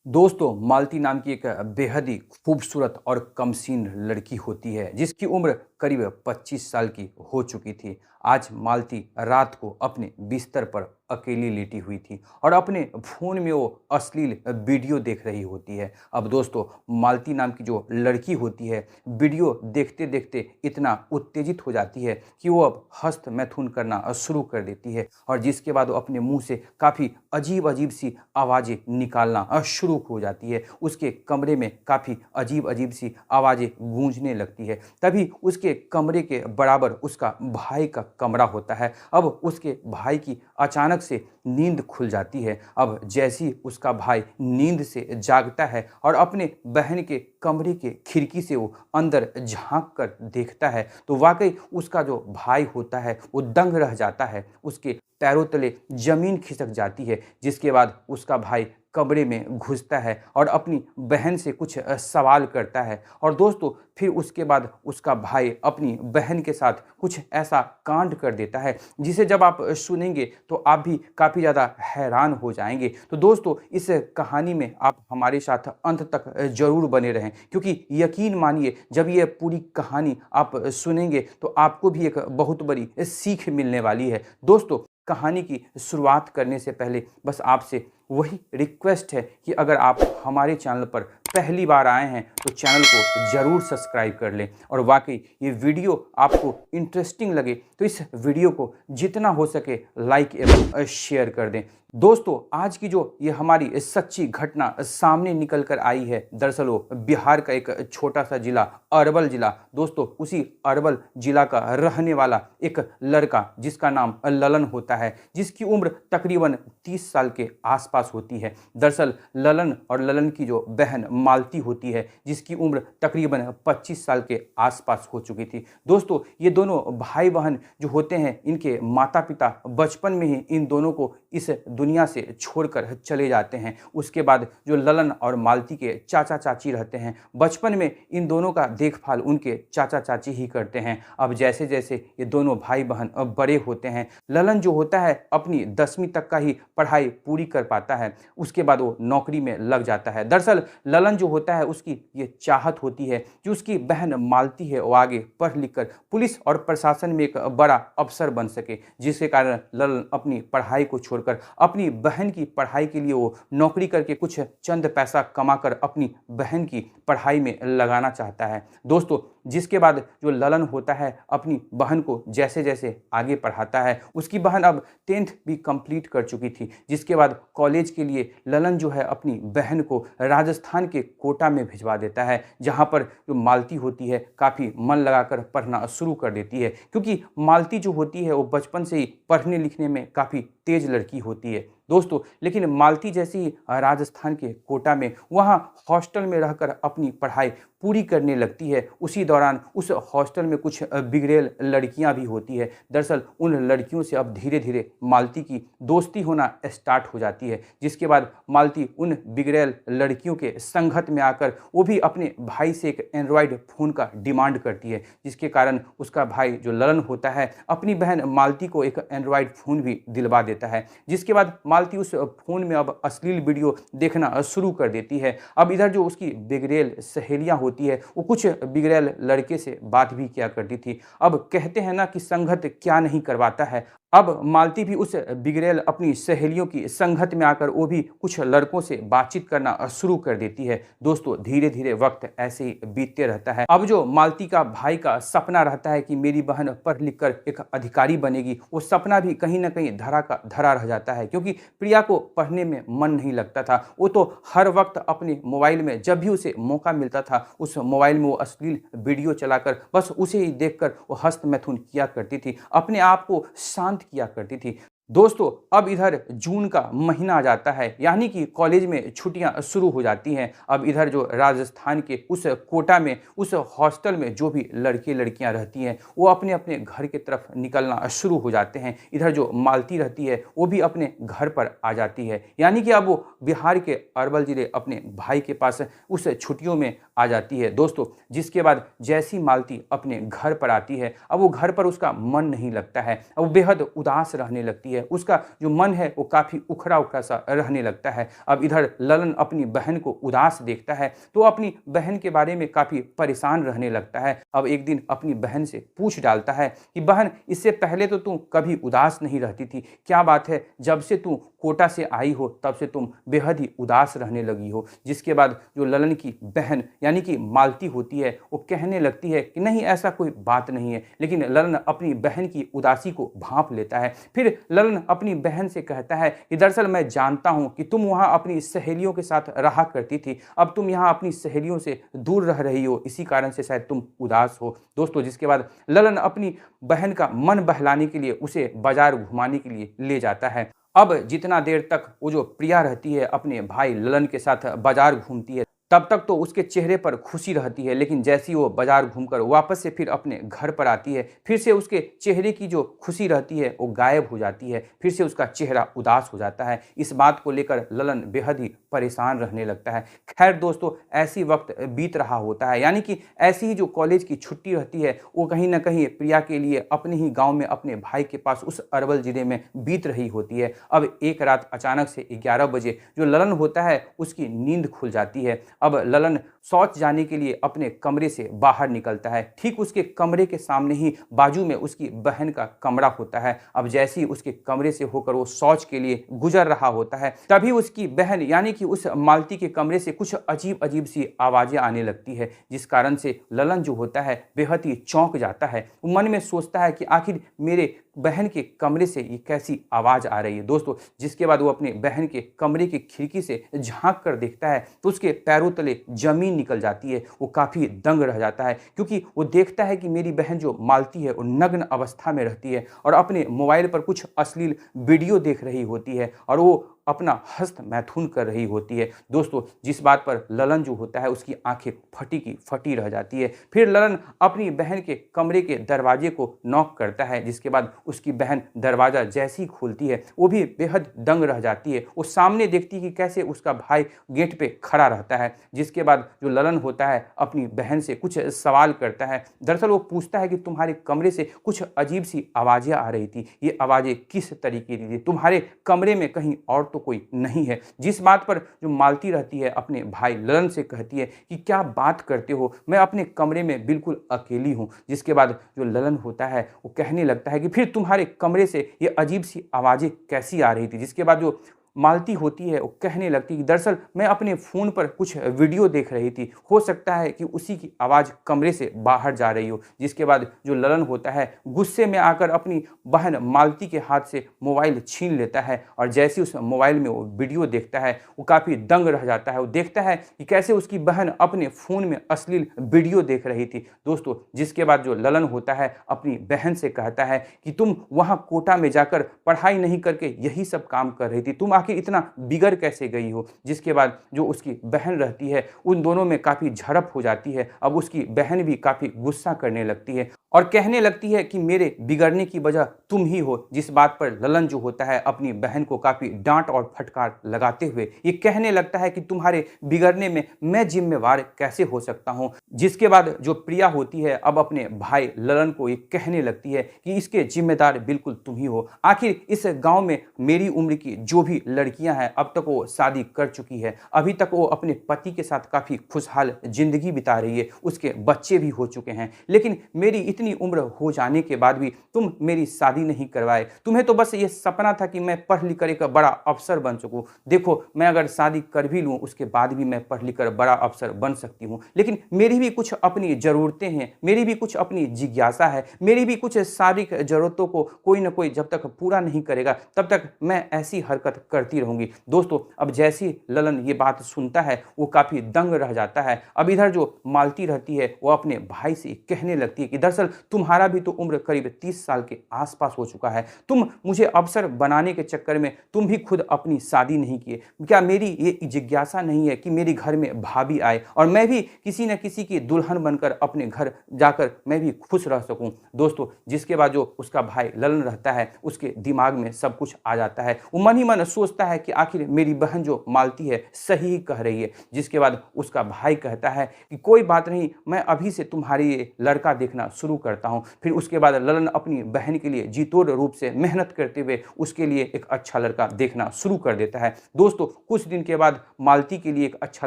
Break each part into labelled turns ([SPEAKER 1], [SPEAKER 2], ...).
[SPEAKER 1] दोस्तों, मालती नाम की एक बेहद ही खूबसूरत और कमसीन लड़की होती है, जिसकी उम्र करीब 25 साल की हो चुकी थी। आज मालती रात को अपने बिस्तर पर अकेली लेटी हुई थी और अपने फ़ोन में वो अश्लील वीडियो देख रही होती है। अब दोस्तों, मालती नाम की जो लड़की होती है, वीडियो देखते-देखते इतना उत्तेजित हो जाती है कि वो अब हस्त-मैथुन करना शुरू कर देती है और जिसके बाद वो अपने मुँह से काफ़ी अजीब-अजीब सी आवाज़ें निकालना शुरू हो जाती है। उसके कमरे में काफ़ी अजीब-अजीब सी आवाज़ें गूंजने लगती है। तभी उसके कमरे के बराबर उसका भाई का कमरा होता है। अब उसके भाई की अचानक से नींद खुल जाती है। अब जैसे ही उसका भाई नींद से जागता है और अपने बहन के कमरे के खिड़की से वो अंदर झाँक कर देखता है, तो वाक़ई उसका जो भाई होता है, वो दंग रह जाता है। उसके पैरों तले ज़मीन खिसक जाती है, जिसके बाद उसका भाई कमरे में घुसता है और अपनी बहन से कुछ सवाल करता है और दोस्तों फिर उसके बाद उसका भाई अपनी बहन के साथ कुछ ऐसा कांड कर देता है, जिसे जब आप सुनेंगे तो आप भी काफ़ी ज़्यादा हैरान हो जाएँगे। तो दोस्तों, इस कहानी में आप हमारे साथ अंत तक ज़रूर बने रहें, क्योंकि यकीन मानिए जब ये पूरी कहानी आप सुनेंगे तो आपको भी एक बहुत बड़ी सीख मिलने वाली है। दोस्तों, कहानी की शुरुआत करने से पहले बस आपसे वही रिक्वेस्ट है कि अगर आप हमारे चैनल पर पहली बार आए हैं तो चैनल को ज़रूर सब्सक्राइब कर लें और वाकई ये वीडियो आपको इंटरेस्टिंग लगे तो इस वीडियो को जितना हो सके लाइक एवं शेयर कर दें। दोस्तों, आज की जो ये हमारी सच्ची घटना सामने निकल कर आई है, दरअसल वो बिहार का एक छोटा सा जिला अरवल जिला। दोस्तों, उसी अरवल जिला का रहने वाला एक लड़का जिसका नाम ललन होता है, जिसकी उम्र तकरीबन 30 साल के आसपास होती है। दरअसल ललन और ललन की जो बहन मालती होती है, जिसकी उम्र तकरीबन 25 साल के आसपास हो चुकी थी। दोस्तों, ये दोनों भाई बहन जो होते हैं, इनके माता पिता बचपन में ही इन दोनों को इस दुनिया से छोड़कर चले जाते हैं। उसके बाद जो ललन और मालती के चाचा चाची रहते हैं, बचपन में इन दोनों का देखभाल उनके चाचा चाची ही करते हैं। अब जैसे जैसे ये दोनों भाई बहन बड़े होते हैं, ललन जो होता है अपनी 10वीं तक का ही पढ़ाई पूरी कर पाता है। उसके बाद वो नौकरी में लग जाता है। दरअसल ललन जो होता है, उसकी ये चाहत होती है कि उसकी बहन मालती है वो आगे पढ़ लिख कर पुलिस और प्रशासन में एक बड़ा अफसर बन सके, जिसके कारण ललन अपनी पढ़ाई को छोड़कर अपनी बहन की पढ़ाई के लिए वो नौकरी करके कुछ चंद पैसा कमाकर अपनी बहन की पढ़ाई में लगाना चाहता है। दोस्तों, जिसके बाद जो ललन होता है अपनी बहन को जैसे जैसे आगे पढ़ाता है, उसकी बहन अब 10th भी कंप्लीट कर चुकी थी। जिसके बाद कॉलेज के लिए ललन जो है अपनी बहन को राजस्थान के कोटा में भिजवा देता है, जहाँ पर जो मालती होती है काफ़ी मन लगाकर पढ़ना शुरू कर देती है, क्योंकि मालती जो होती है वो बचपन से ही पढ़ने लिखने में काफ़ी तेज लड़की होती है। दोस्तों, लेकिन मालती जैसी ही राजस्थान के कोटा में वहाँ हॉस्टल में रहकर अपनी पढ़ाई पूरी करने लगती है। उसी दौरान उस हॉस्टल में कुछ बिगड़ैल लड़कियां भी होती है। दरअसल उन लड़कियों से अब धीरे धीरे मालती की दोस्ती होना स्टार्ट हो जाती है, जिसके बाद मालती उन बिगड़ैल लड़कियों के संगत में आकर वो भी अपने भाई से एक एंड्रॉयड फ़ोन का डिमांड करती है, जिसके कारण उसका भाई जो ललन होता है अपनी बहन मालती को एक एंड्रॉयड फ़ोन भी दिलवा देता है। जिसके बाद मालती उस फ़ोन में अब अश्लील वीडियो देखना शुरू कर देती है। अब इधर जो उसकी बिगड़ैल सहेलियाँ होती है, वो कुछ बिगड़ैल लड़के से बात भी किया करती थी। अब कहते हैं ना कि संगत क्या नहीं करवाता है। अब मालती भी उस बिगड़ैल अपनी सहेलियों की संगत में आकर वो भी कुछ लड़कों से बातचीत करना शुरू कर देती है। दोस्तों, धीरे धीरे वक्त ऐसे ही बीतते रहता है। अब जो मालती का भाई का सपना रहता है कि मेरी बहन पढ़ लिख कर एक अधिकारी बनेगी, वो सपना भी कहीं ना कहीं धरा का धरा रह जाता है, क्योंकि प्रिया को पढ़ने में मन नहीं लगता था। वो तो हर वक्त अपने मोबाइल में जब भी उसे मौका मिलता था, उस मोबाइल में वो अश्लील वीडियो चलाकर बस उसे ही देखकर वो हस्तमैथुन किया करती थी, अपने आप को शांत किया करती थी। दोस्तों, अब इधर जून का महीना आ जाता है, यानी कि कॉलेज में छुट्टियां शुरू हो जाती हैं। अब इधर जो राजस्थान के उस कोटा में उस हॉस्टल में जो भी लड़के लड़कियां रहती हैं, वो अपने अपने घर की तरफ निकलना शुरू हो जाते हैं। इधर जो मालती रहती है वो भी अपने घर पर आ जाती है, यानी कि अब वो बिहार के अरवल जिले अपने भाई के पास उस छुट्टियों में आ जाती है। दोस्तों, जिसके बाद जैसी मालती अपने घर पर आती है, अब वो घर पर उसका मन नहीं लगता है, अब वो बेहद उदास रहने लगती है। उसका जो मन है वो काफ़ी उखड़ा उखड़ा सा रहने लगता है। अब इधर ललन अपनी बहन को उदास देखता है तो अपनी बहन के बारे में काफ़ी परेशान रहने लगता है। अब एक दिन अपनी बहन से पूछ डालता है कि बहन, इससे पहले तो तुम कभी उदास नहीं रहती थी, क्या बात है जब से तुम कोटा से आई हो तब से तुम बेहद ही उदास रहने लगी हो। जिसके बाद जो ललन की बहन यानी कि मालती होती है वो कहने लगती है कि नहीं, ऐसा कोई बात नहीं है। लेकिन ललन अपनी बहन की उदासी को भांप लेता है। फिर ललन अपनी बहन से कहता है कि दरअसल मैं जानता हूं कि तुम वहां अपनी सहेलियों के साथ रहा करती थी, अब तुम यहां अपनी सहेलियों से दूर रह रही हो, इसी कारण से शायद तुम उदास हो। दोस्तों, जिसके बाद ललन अपनी बहन का मन बहलाने के लिए उसे बाजार घुमाने के लिए ले जाता है। अब जितना देर तक वो जो प्रिया रहती है अपने भाई ललन के साथ बाजार घूमती है, तब तक तो उसके चेहरे पर खुशी रहती है। लेकिन जैसे ही वो बाजार घूमकर वापस से फिर अपने घर पर आती है, फिर से उसके चेहरे की जो खुशी रहती है वो गायब हो जाती है, फिर से उसका चेहरा उदास हो जाता है। इस बात को लेकर ललन बेहद ही परेशान रहने लगता है। खैर दोस्तों, ऐसी वक्त बीत रहा होता है, यानी कि ऐसी ही जो कॉलेज की छुट्टी रहती है वो कहीं ना कहीं प्रिया के लिए अपने ही गाँव में अपने भाई के पास उस अरवल जिले में बीत रही होती है। अब एक रात अचानक से 11 बजे जो ललन होता है उसकी नींद खुल जाती है। अब ललन शौच जाने के लिए अपने कमरे से बाहर निकलता है। ठीक उसके कमरे के सामने ही बाजू में उसकी बहन का कमरा होता है। अब जैसे ही उसके कमरे से होकर वो शौच के लिए गुजर रहा होता है, तभी उसकी बहन यानी कि उस मालती के कमरे से कुछ अजीब अजीब सी आवाजें आने लगती है, जिस कारण से ललन जो होता है बेहद ही चौंक जाता है। वो मन में सोचता है कि आखिर मेरे बहन के कमरे से ये कैसी आवाज आ रही है। दोस्तों, जिसके बाद वो अपने बहन के कमरे की खिड़की से झांक कर देखता है तो उसके पैरों तले जमीन निकल जाती है। वो काफी दंग रह जाता है क्योंकि वो देखता है कि मेरी बहन जो मालती है वो नग्न अवस्था में रहती है और अपने मोबाइल पर कुछ अश्लील वीडियो देख रही होती है और वो अपना हस्त मैथुन कर रही होती है। दोस्तों, जिस बात पर ललन जो होता है उसकी आंखें फटी की फटी रह जाती है। फिर ललन अपनी बहन के कमरे के दरवाजे को नॉक करता है, जिसके बाद उसकी बहन दरवाजा जैसी ही खोलती है वो भी बेहद दंग रह जाती है। वो सामने देखती है कि कैसे उसका भाई गेट पे खड़ा रहता है। जिसके बाद जो ललन होता है अपनी बहन से कुछ सवाल करता है। दरअसल वो पूछता है कि तुम्हारे कमरे से कुछ अजीब सी आवाजें आ रही थी, ये आवाजें किस तरीके की थी, तुम्हारे कमरे में कहीं और तो कोई नहीं है। जिस बात पर जो मालती रहती है अपने भाई ललन से कहती है कि क्या बात करते हो, मैं अपने कमरे में बिल्कुल अकेली हूँ। जिसके बाद जो ललन होता है वो कहने लगता है कि फिर तुम्हारे कमरे से ये अजीब सी आवाजें कैसी आ रही थी। जिसके बाद जो मालती होती है वो कहने लगती है कि दरअसल मैं अपने फ़ोन पर कुछ वीडियो देख रही थी, हो सकता है कि उसी की आवाज़ कमरे से बाहर जा रही हो। जिसके बाद जो ललन होता है गुस्से में आकर अपनी बहन मालती के हाथ से मोबाइल छीन लेता है और जैसे उस मोबाइल में वो वीडियो देखता है वो काफ़ी दंग रह जाता है। वो देखता है कि कैसे उसकी बहन अपने फ़ोन में अश्लील वीडियो देख रही थी। दोस्तों, जिसके बाद जो ललन होता है अपनी बहन से कहता है कि तुम वहाँ कोटा में जाकर पढ़ाई नहीं करके यही सब काम कर रही थी, तुम आखिर इतना बिगड़ कैसे गई हो। जिसके बाद जो उसकी बहन रहती है उन दोनों में काफ़ी झड़प हो जाती है। अब उसकी बहन भी काफ़ी गुस्सा करने लगती है और कहने लगती है कि मेरे बिगड़ने की वजह तुम ही हो। जिस बात पर ललन जो होता है अपनी बहन को काफ़ी डांट और फटकार लगाते हुए ये कहने लगता है कि तुम्हारे बिगड़ने में मैं जिम्मेवार कैसे हो सकता हूँ। जिसके बाद जो प्रिया होती है अब अपने भाई ललन को ये कहने लगती है कि इसके जिम्मेदार बिल्कुल तुम ही हो। आखिर इस गाँव में मेरी उम्र की जो भी लड़कियां हैं अब तक वो शादी कर चुकी है, अभी तक वो अपने पति के साथ काफ़ी खुशहाल जिंदगी बिता रही है, उसके बच्चे भी हो चुके हैं। लेकिन मेरी इतनी उम्र हो जाने के बाद भी तुम मेरी शादी नहीं करवाए। तुम्हें तो बस ये सपना था कि मैं पढ़ लिख कर एक बड़ा अफसर बन सकूं। देखो, मैं अगर शादी कर भी लूं उसके बाद भी मैं पढ़ लिख कर बड़ा अफसर बन सकती हूं, लेकिन मेरी भी कुछ अपनी ज़रूरतें हैं, मेरी भी कुछ अपनी जिज्ञासा है, मेरी भी कुछ शारीरिक ज़रूरतों को कोई ना कोई जब तक पूरा नहीं करेगा तब तक मैं ऐसी हरकत करती रहूंगी। दोस्तों, अब जैसी ललन ये बात सुनता है वो काफ़ी दंग रह जाता है। अब इधर जो मालती रहती है वो अपने भाई से कहने लगती है कि दरअसल तुम्हारा भी तो उम्र करीब 30 साल के आसपास हो चुका है, तुम मुझे अफसर बनाने के चक्कर में तुम भी खुद अपनी शादी नहीं किए। क्या मेरी ये जिज्ञासा नहीं है कि मेरे घर में भाभी आए और मैं भी किसी न किसी की दुल्हन बनकर अपने घर जाकर मैं भी खुश रह सकूं। दोस्तों, जिसके बाद जो उसका भाई ललन रहता है उसके दिमाग में सब कुछ आ जाता है। वो मन ही मन सोचता सोचता है कि आखिर मेरी बहन जो मालती है सही ही कह रही है। जिसके बाद उसका भाई कहता है कि कोई बात नहीं, मैं अभी से तुम्हारे ये लड़का देखना शुरू करता हूँ। फिर उसके बाद ललन अपनी बहन के लिए जी तोड़ रूप से मेहनत करते हुए उसके लिए एक अच्छा लड़का देखना शुरू कर देता है। दोस्तों, कुछ दिन के बाद मालती के लिए एक अच्छा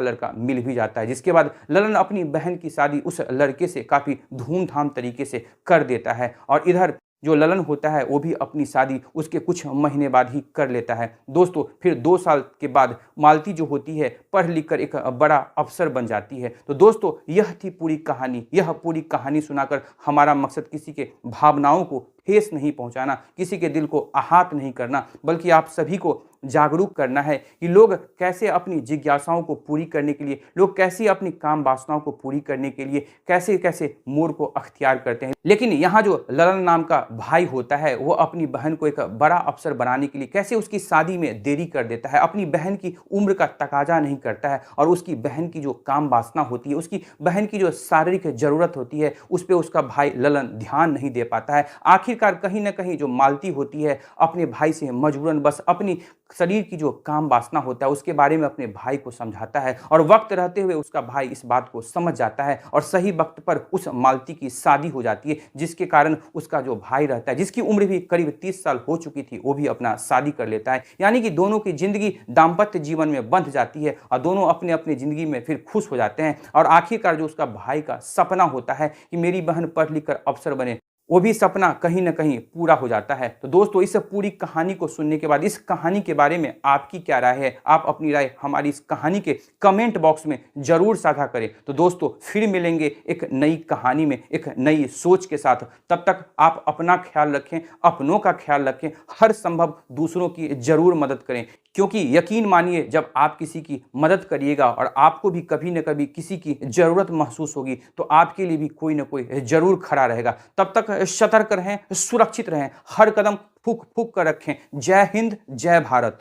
[SPEAKER 1] लड़का मिल भी जाता है, जिसके बाद ललन अपनी बहन की शादी उस लड़के से काफ़ी धूमधाम तरीके से कर देता है। और इधर जो ललन होता है वो भी अपनी शादी उसके कुछ महीने बाद ही कर लेता है। दोस्तों, फिर 2 साल के बाद मालती जो होती है पढ़ लिख कर एक बड़ा अफसर बन जाती है। तो दोस्तों, यह थी पूरी कहानी। यह पूरी कहानी सुनाकर हमारा मकसद किसी के भावनाओं को ठेस नहीं पहुंचाना, किसी के दिल को आहत नहीं करना, बल्कि आप सभी को जागरूक करना है कि लोग कैसे अपनी जिज्ञासाओं को पूरी करने के लिए, लोग कैसे अपनी काम वासनाओं को पूरी करने के लिए कैसे कैसे मोड़ को अख्तियार करते हैं। लेकिन यहाँ जो ललन नाम का भाई होता है वो अपनी बहन को एक बड़ा अफसर बनाने के लिए कैसे उसकी शादी में देरी कर देता है, अपनी बहन की उम्र का तकाजा नहीं करता है और उसकी बहन की जो काम वासना होती है, उसकी बहन की जो शारीरिक जरूरत होती है, उस पर उसका भाई ललन ध्यान नहीं दे पाता है। आखिरकार कहीं ना कहीं जो मालती होती है अपने भाई से मजबूरन बस अपनी शरीर की जो काम वासना होता है उसके बारे में अपने भाई को समझाता है और वक्त रहते हुए उसका भाई इस बात को समझ जाता है और सही वक्त पर उस मालती की शादी हो जाती है, जिसके कारण उसका जो भाई रहता है, जिसकी उम्र भी करीब 30 साल हो चुकी थी, वो भी अपना शादी कर लेता है। यानी कि दोनों की जिंदगी दाम्पत्य जीवन में बंध जाती है और दोनों अपने अपने जिंदगी में फिर खुश हो जाते हैं। और आखिरकार जो उसका भाई का सपना होता है कि मेरी बहन पढ़ लिख कर अफसर बने, वो भी सपना कहीं ना कहीं पूरा हो जाता है। तो दोस्तों, इस पूरी कहानी को सुनने के बाद इस कहानी के बारे में आपकी क्या राय है? आप अपनी राय हमारी इस कहानी के कमेंट बॉक्स में जरूर साझा करें। तो दोस्तों, फिर मिलेंगे एक नई कहानी में एक नई सोच के साथ। तब तक आप अपना ख्याल रखें, अपनों का ख्याल रखें, हर संभव दूसरों की जरूर मदद करें, क्योंकि यकीन मानिए जब आप किसी की मदद करिएगा और आपको भी कभी न कभी किसी की जरूरत महसूस होगी तो आपके लिए भी कोई ना कोई जरूर खड़ा रहेगा। तब तक सतर्क रहें, सुरक्षित रहें, हर कदम फूक फूक कर रखें। जय हिंद, जय भारत।